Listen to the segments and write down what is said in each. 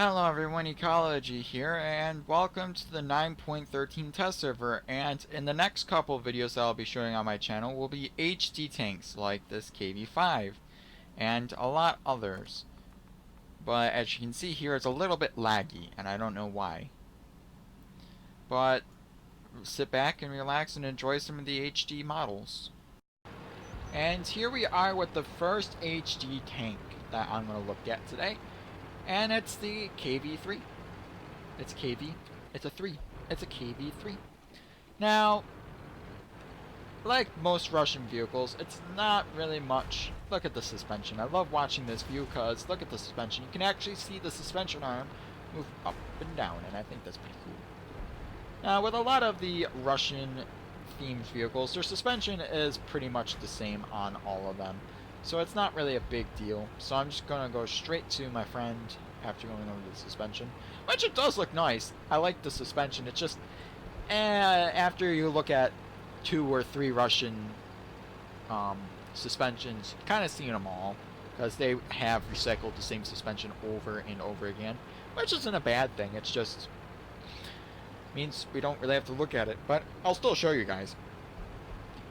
Hello everyone, Ecology here, and welcome to the 9.13 test server. And in the next couple of videos that I'll be showing on my channel will be HD tanks like this KV5 and a lot others. But as you can see here, it's a little bit laggy, and I don't know why. But sit back and relax and enjoy some of the HD models. And here we are with the first HD tank that I'm going to look at today. And it's the KV3. It's KV. It's a 3. It's a KV3. Now, like most Russian vehicles, it's not really much. Look at the suspension. I love watching this view because look at the suspension. You can actually see the suspension arm move up and down, and I think that's pretty cool. Now, with a lot of the Russian themed vehicles, their suspension is pretty much the same on all of them. So it's not really a big deal. So I'm just going to go straight to my friend after going over the suspension. Which it does look nice. I like the suspension. It's just, after you look at 2 or 3 Russian suspensions, kind of seeing them all. Because they have recycled the same suspension over and over again. Which isn't a bad thing. It's just means we don't really have to look at it. But I'll still show you guys.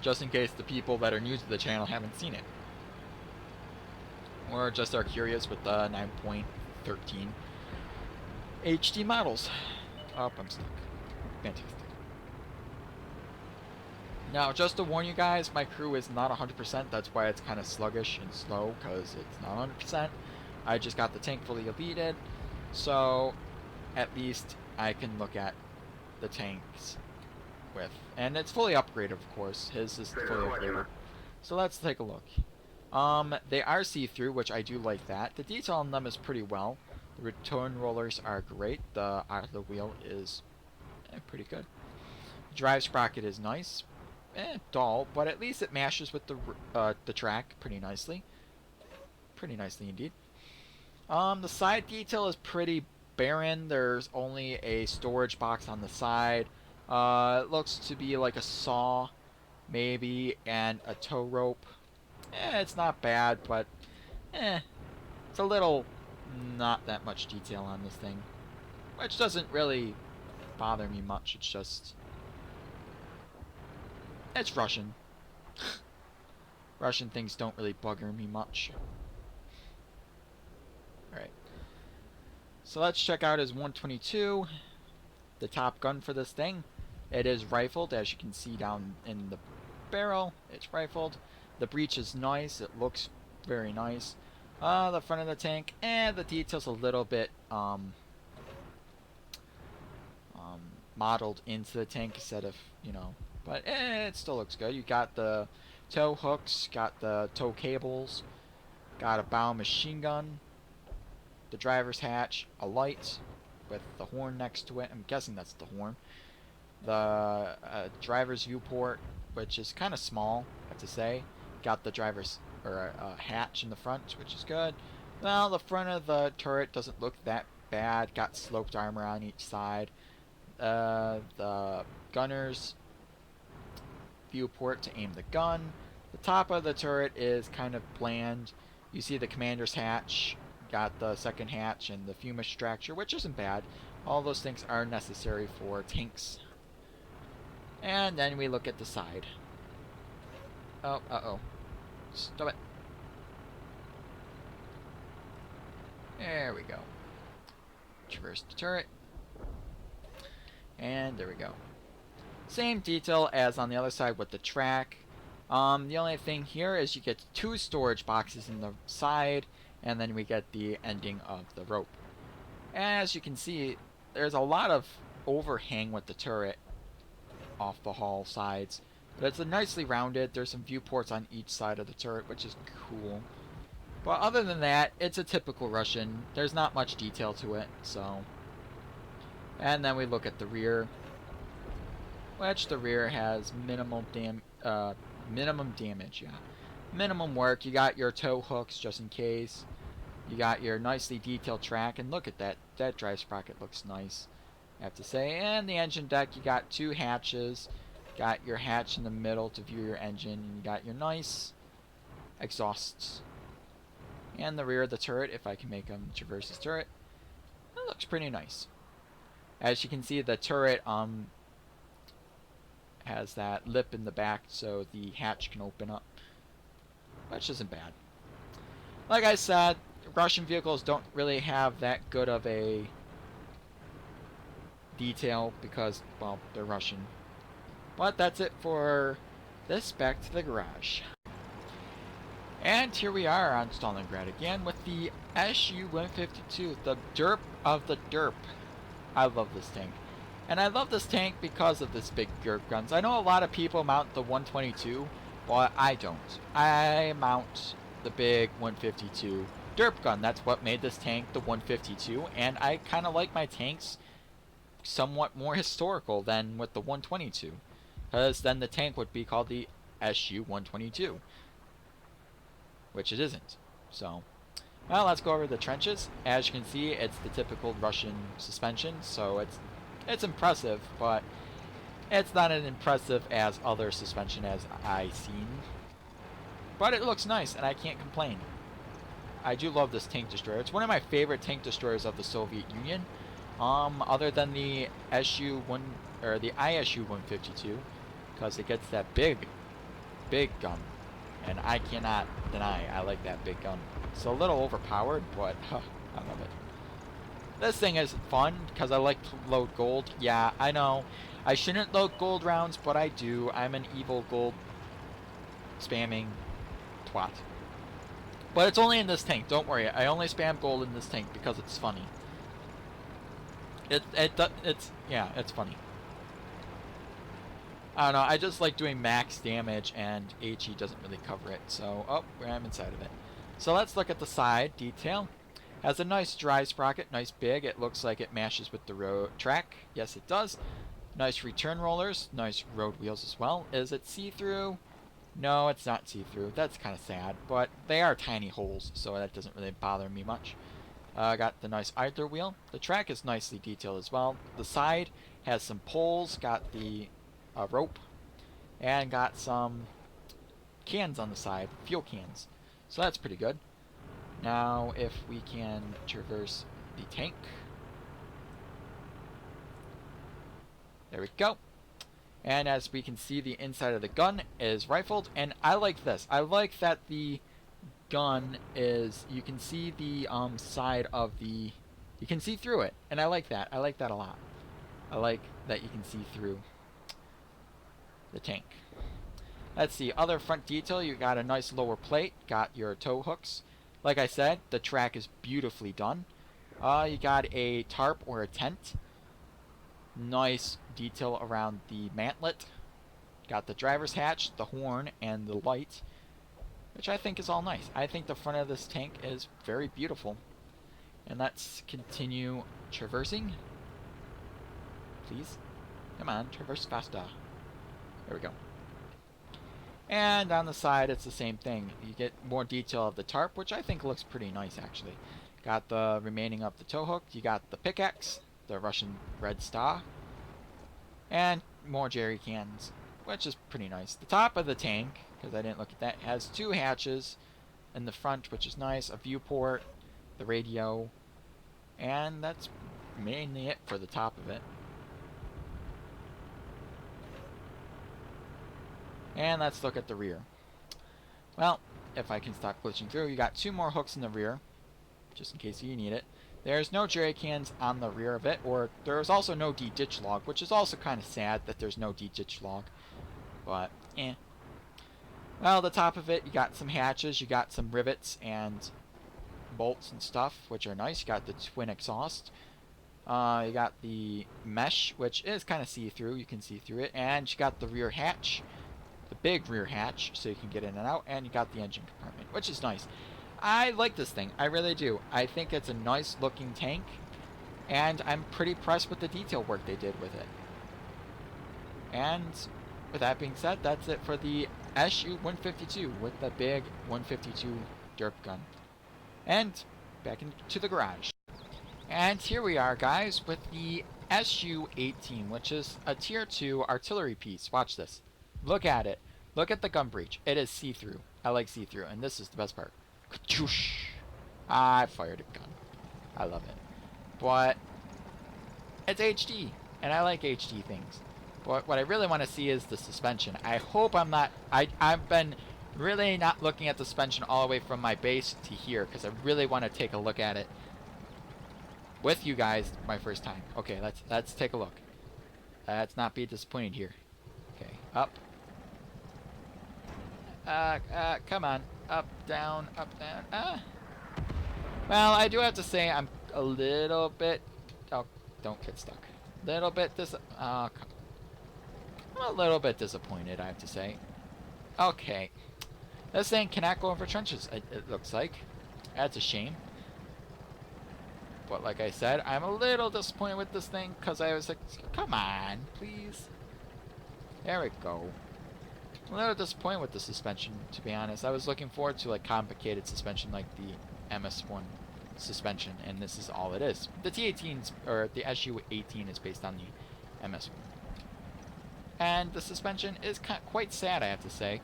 Just in case the people that are new to the channel haven't seen it. Or just are curious with the 9.13 HD models. Oh, I'm stuck. Fantastic. Now, just to warn you guys, my crew is not 100%. That's why it's kind of sluggish and slow, because it's not 100%. I just got the tank fully deleted, so at least I can look at the tanks with. And it's fully upgraded, of course. His is fully upgraded. So let's take a look. They are see-through, which I do like that. The detail on them is pretty well. The return rollers are great. The wheel is pretty good. The drive sprocket is nice. Dull, but at least it mashes with the track pretty nicely. Pretty nicely indeed. The side detail is pretty barren. There's only a storage box on the side. It looks to be like a saw, maybe, and a tow rope. It's not bad, but it's a little not that much detail on this thing, which doesn't really bother me much. It's just it's Russian. Russian things don't really bugger me much. Alright, so let's check out his 122, the top gun for this thing. It is rifled, as you can see down in the barrel. It's rifled. The breech is nice. It looks very nice. The front of the tank, and the details a little bit modeled into the tank instead of, but it still looks good. You got the tow hooks, got the tow cables, got a bow machine gun, the driver's hatch, a light with the horn next to it. I'm guessing that's the horn. The driver's viewport, which is kind of small, I have to say. Got the driver's hatch in the front, which is good. Well, the front of the turret doesn't look that bad. Got sloped armor on each side. The gunner's viewport to aim the gun. The top of the turret is kind of bland. You see the commander's hatch. Got the second hatch and the fume extractor, which isn't bad. All those things are necessary for tanks. And then we look at the side. Oh, uh-oh. Stop it. There we go. Traverse the turret. And there we go. Same detail as on the other side with the track. The only thing here is you get 2 storage boxes in the side, and then we get the ending of the rope. As you can see, there's a lot of overhang with the turret off the hull sides. But it's nicely rounded. There's some viewports on each side of the turret, which is cool. But other than that, it's a typical Russian. There's not much detail to it, so. And then we look at the rear, which the rear has minimum damage, yeah. Minimum work. You got your tow hooks just in case. You got your nicely detailed track, and look at that. That drive sprocket looks nice, I have to say. And the engine deck, you got 2 hatches. Got your hatch in the middle to view your engine, and you got your nice exhausts. And the rear of the turret, if I can make them traverse this turret. It looks pretty nice. As you can see, the turret has that lip in the back so the hatch can open up, which isn't bad. Like I said, Russian vehicles don't really have that good of a detail because, well, they're Russian. But that's it for this. Back to the garage. And here we are on Stalingrad again with the SU-152, the derp of the derp. I love this tank. And I love this tank because of this big derp guns. I know a lot of people mount the 122, but I don't. I mount the big 152 derp gun. That's what made this tank the 152, and I kind of like my tanks somewhat more historical than with the 122, because then the tank would be called the SU-122, which it isn't. So, well, let's go over the trenches. As you can see, it's the typical Russian suspension, so it's impressive, but it's not as impressive as other suspension as I've seen. But it looks nice, and I can't complain. I do love this tank destroyer. It's one of my favorite tank destroyers of the Soviet Union. Other than the SU-1 or the ISU-152, because it gets that big gun, and I cannot deny I like that big gun. It's a little overpowered, but I love it. This thing is fun because I like to load gold. Yeah, I know I shouldn't load gold rounds, but I do. I'm an evil gold spamming twat. But it's only in this tank. Don't worry. I only spam gold in this tank because it's funny. It's funny. I don't know. I just like doing max damage, and HE doesn't really cover it. So, oh, I'm inside of it. So let's look at the side detail. Has a nice dry sprocket, nice big. It looks like it matches with the road track. Yes, it does. Nice return rollers, nice road wheels as well. Is it see-through? No, it's not see-through. That's kind of sad, but they are tiny holes, so that doesn't really bother me much. Got the nice idler wheel. The track is nicely detailed as well. The side has some poles, got the rope, and got some cans on the side, fuel cans. So that's pretty good. Now, if we can traverse the tank. There we go. And as we can see, the inside of the gun is rifled, and I like this. I like that the gun is, you can see the side of the, you can see through it, and I like that. I like that a lot. I like that you can see through the tank. Let's see, other front detail, you got a nice lower plate, got your tow hooks. Like I said, the track is beautifully done. You got a tarp or a tent. Nice detail around the mantlet. Got the driver's hatch, the horn, and the light, which I think is all nice. I think the front of this tank is very beautiful. And let's continue traversing. Please. Come on, traverse faster. There we go. And on the side, it's the same thing. You get more detail of the tarp, which I think looks pretty nice, actually. Got the remaining of the tow hook. You got the pickaxe, the Russian red star, and more jerry cans, which is pretty nice. The top of the tank, because I didn't look at that, has two hatches in the front, which is nice. A viewport, the radio, and that's mainly it for the top of it. And let's look at the rear. Well, if I can stop glitching through, you got two more hooks in the rear, just in case you need it. There's no jerry cans on the rear of it, or there's also no D-ditch log, which is also kind of sad that there's no D-ditch log. But, eh. Well, the top of it, you got some hatches, you got some rivets and bolts and stuff, which are nice. You got the twin exhaust. You got the mesh, which is kind of see-through. You can see through it. And you got the rear hatch, the big rear hatch, so you can get in and out. And you got the engine compartment, which is nice. I like this thing. I really do. I think it's a nice looking tank, and I'm pretty impressed with the detail work they did with it. And with that being said, that's it for the SU-152 with the big 152 derp gun. And back into the garage. And here we are, guys, with the SU-18, which is a tier 2 artillery piece. Watch this. Look at it. Look at the gun breech. It is see-through. I like see-through, and this is the best part. I fired a gun. I love it. but it's HD, and I like HD things. But what I really want to see is the suspension. I hope I'm not... I've been really not looking at the suspension all the way from my base to here, because I really want to take a look at it with you guys my first time. Okay, let's take a look. Let's not be disappointed here. Okay, up. Come on. Up, down, Well, I do have to say I'm a little bit... Oh, don't get stuck. Little bit I'm a little bit disappointed, I have to say. Okay. This thing cannot go over trenches, it looks like. That's a shame. But like I said, I'm a little disappointed with this thing, because I was like, come on, please. There we go. I'm a little disappointed with the suspension, to be honest. I was looking forward to like complicated suspension like the MS1 suspension, and this is all it is. The T18's, or the SU18 is based on the MS1. And the suspension is quite sad, I have to say.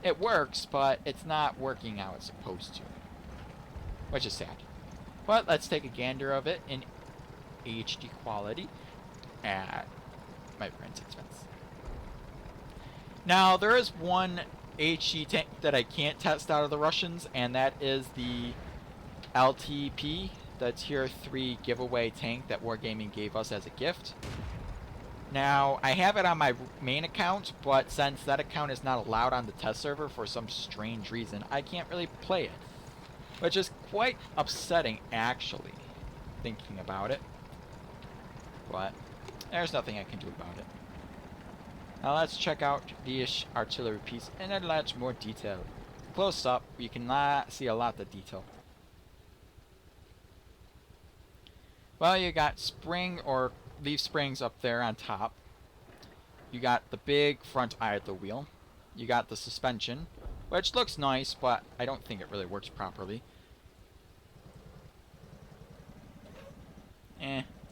It works, but it's not working how it's supposed to. Which is sad. But let's take a gander of it in HD quality at my friend's expense. Now, there is one HD tank that I can't test out of the Russians, and that is the LTP, the Tier 3 giveaway tank that Wargaming gave us as a gift. Now, I have it on my main account, but since that account is not allowed on the test server for some strange reason, I can't really play it. Which is quite upsetting, actually, thinking about it. But there's nothing I can do about it. Now let's check out the artillery piece in a lot more detail. Close up, you can see a lot of detail. Well, you got spring or leaf springs up there on top. You got the big front eye of the wheel. You got the suspension, which looks nice, but I don't think it really works properly.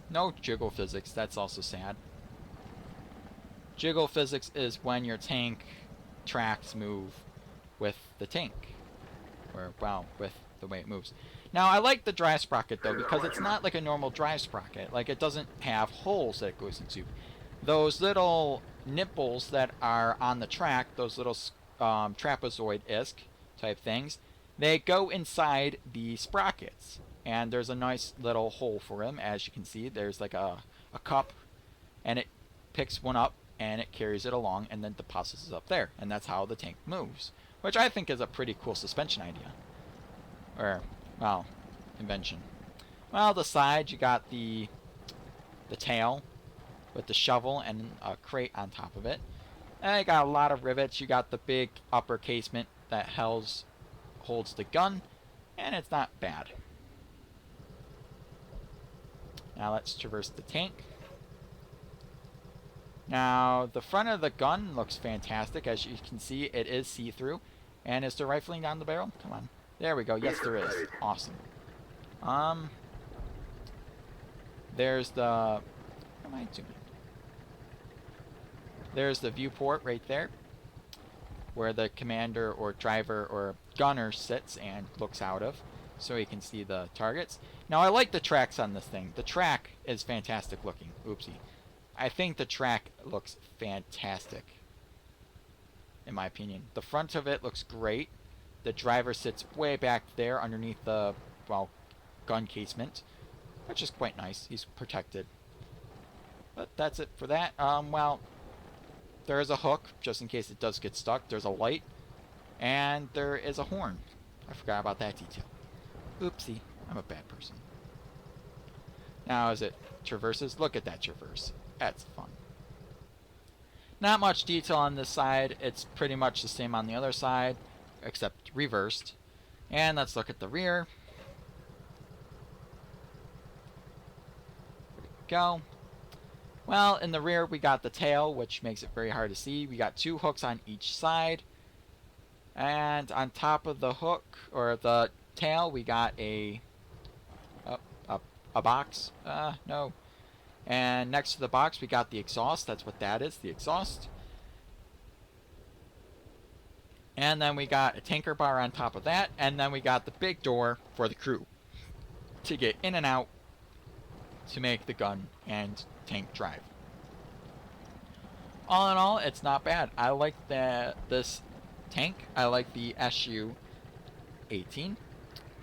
No jiggle physics, that's also sad. Jiggle physics is when your tank tracks move with the tank. Or, well, with the way it moves. Now, I like the drive sprocket, though, because it's not like a normal drive sprocket. Like, it doesn't have holes that it goes into. Those little nipples that are on the track, those little trapezoid-esque type things, they go inside the sprockets. And there's a nice little hole for them, as you can see. There's like a cup, and it picks one up, and it carries it along, and then deposits it up there. And that's how the tank moves, which I think is a pretty cool suspension idea. Or, well, invention. Well, the side, you got the tail with the shovel and a crate on top of it. And you got a lot of rivets. You got the big upper casement that holds the gun, and it's not bad. Now let's traverse the tank. Now, the front of the gun looks fantastic. As you can see, it is see-through. And is there rifling down the barrel? Come on. There we go. Yes, there is. Awesome. There's the... What am I doing? There's the viewport right there, where the commander or driver or gunner sits and looks out of, so he can see the targets. Now, I like the tracks on this thing. The track is fantastic looking. Oopsie. I think the track looks fantastic, in my opinion. The front of it looks great. The driver sits way back there underneath the, well, gun casement, which is quite nice. He's protected. But that's it for that. Well, there is a hook, just in case it does get stuck. There's a light, and there is a horn. I forgot about that detail. Oopsie, I'm a bad person. Now, as it traverses, look at that traverse. That's fun. Not much detail on this side. It's pretty much the same on the other side, except reversed. And let's look at the rear. There we go. Well, in the rear we got the tail, which makes it very hard to see. We got two hooks on each side. And on top of the hook, or the tail, we got a box. No. And next to the box we got the exhaust. That's what that is, the exhaust. And then we got a tanker bar on top of that. And then we got the big door for the crew to get in and out to make the gun and tank drive. All in all, it's not bad. I like this tank. I like the SU-18.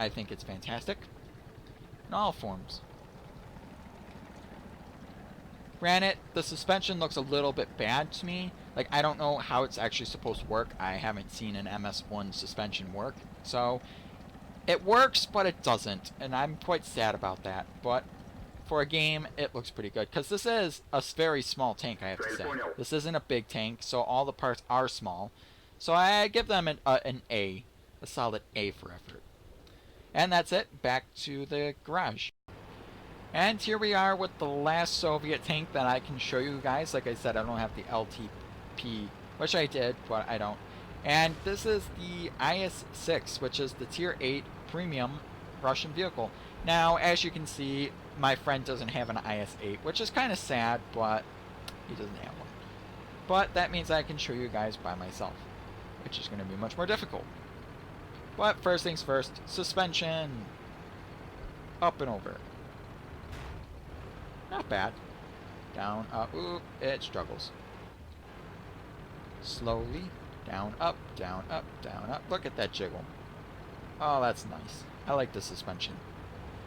I think it's fantastic in all forms. Granted, the suspension looks a little bit bad to me. Like, I don't know how it's actually supposed to work. I haven't seen an MS1 suspension work. So, it works, but it doesn't. And I'm quite sad about that. But for a game, it looks pretty good. Because this is a very small tank, I have to say. This isn't a big tank, so all the parts are small. So I give them an A. A solid A for effort. And that's it. Back to the garage. And here we are with the last Soviet tank that I can show you guys. Like I said, I don't have the LTP, which I did, but I don't. And this is the IS-6, which is the Tier 8 premium Russian vehicle. Now, as you can see, my friend doesn't have an IS-8, which is kind of sad, but he doesn't have one. But that means I can show you guys by myself, which is going to be much more difficult. But first things first, suspension. Up and over. Not bad. Down, up, ooh, it struggles. Slowly, down, up, down, up, down, up. Look at that jiggle. Oh, that's nice. I like the suspension.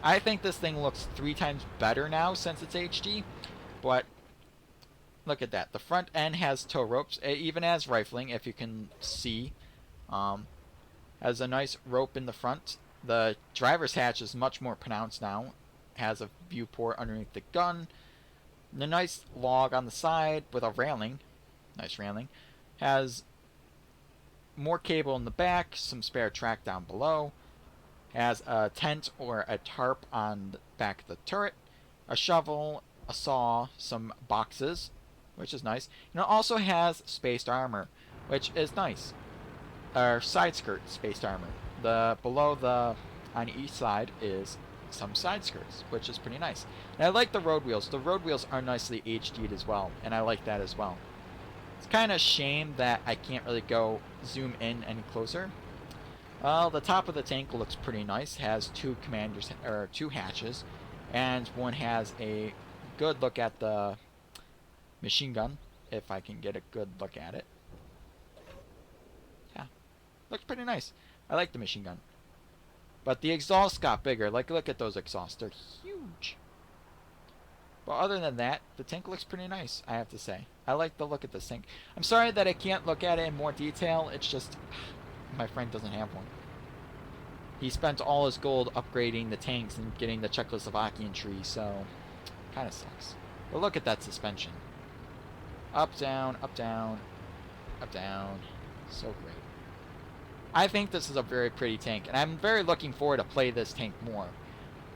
I think this thing looks 3 times better now since it's HD, but look at that. The front end has tow ropes. It even has rifling, if you can see. Has a nice rope in the front. The driver's hatch is much more pronounced now. Has a viewport underneath the gun. The nice log on the side with a railing. Nice railing. Has more cable in the back. Some spare track down below. Has a tent or a tarp on the back of the turret. A shovel. A saw. Some boxes, which is nice. And it also has spaced armor, which is nice. Or side skirt spaced armor. Below the on each side is some side skirts, which is pretty nice. And I like the road wheels. The road wheels are nicely HD'd as well, and I like that as well. It's kind of a shame that I can't really go zoom in any closer. Well, the top of the tank looks pretty nice. Has 2 commanders or 2 hatches, and one has a good look at the machine gun, if I can get a good look at it. Yeah, looks pretty nice. I like the machine gun. But the exhaust got bigger. Like, look at those exhausts. They're huge. But other than that, the tank looks pretty nice, I have to say. I like the look of this tank. I'm sorry that I can't look at it in more detail. It's just, my friend doesn't have one. He spent all his gold upgrading the tanks and getting the Czechoslovakian tree, so kind of sucks. But look at that suspension. Up, down, up, down, up, down. So great. I think this is a very pretty tank, and I'm very looking forward to play this tank more.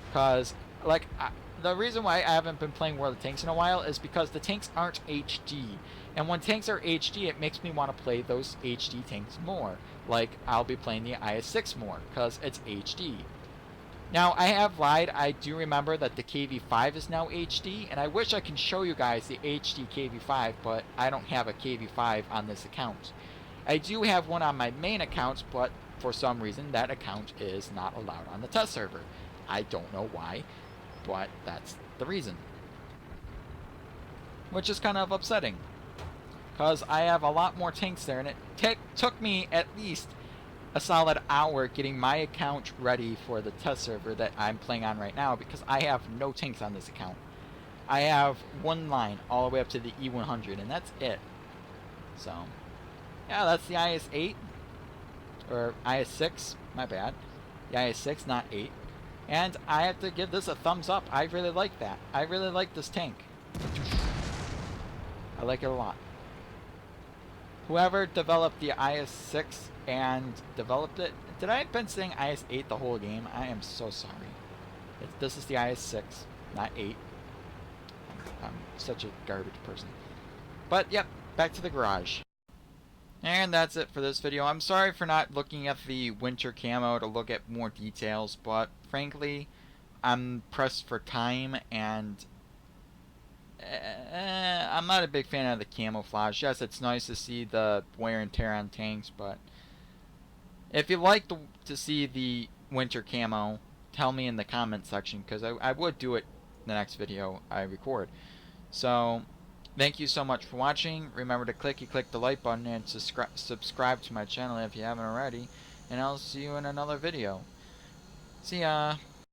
Because, like, the reason why I haven't been playing World of Tanks in a while is because the tanks aren't HD. And when tanks are HD, it makes me want to play those HD tanks more. Like, I'll be playing the IS-6 more, because it's HD. Now, I have lied. I do remember that the KV-5 is now HD, and I wish I can show you guys the HD KV-5, but I don't have a KV-5 on this account. I do have one on my main account, but for some reason that account is not allowed on the test server. I don't know why, but that's the reason. Which is kind of upsetting, because I have a lot more tanks there, and it took me at least a solid hour getting my account ready for the test server that I'm playing on right now, because I have no tanks on this account. I have one line all the way up to the E100, and that's it. So yeah, that's the IS-8, or IS-6, my bad. The IS-6, not 8. And I have to give this a thumbs up. I really like that. I really like this tank. I like it a lot. Whoever developed the IS-6 and developed it, did I have been saying IS-8 the whole game? I am so sorry. This is the IS-6, not 8. I'm such a garbage person. But, yep, back to the garage. And that's it for this video. I'm sorry for not looking at the winter camo to look at more details, but frankly, I'm pressed for time, and I'm not a big fan of the camouflage. Yes, it's nice to see the wear and tear on tanks, but if you'd like to see the winter camo, tell me in the comment section, because I would do it the next video I record. So thank you so much for watching. Remember to click the like button and subscribe to my channel if you haven't already, and I'll see you in another video. See ya!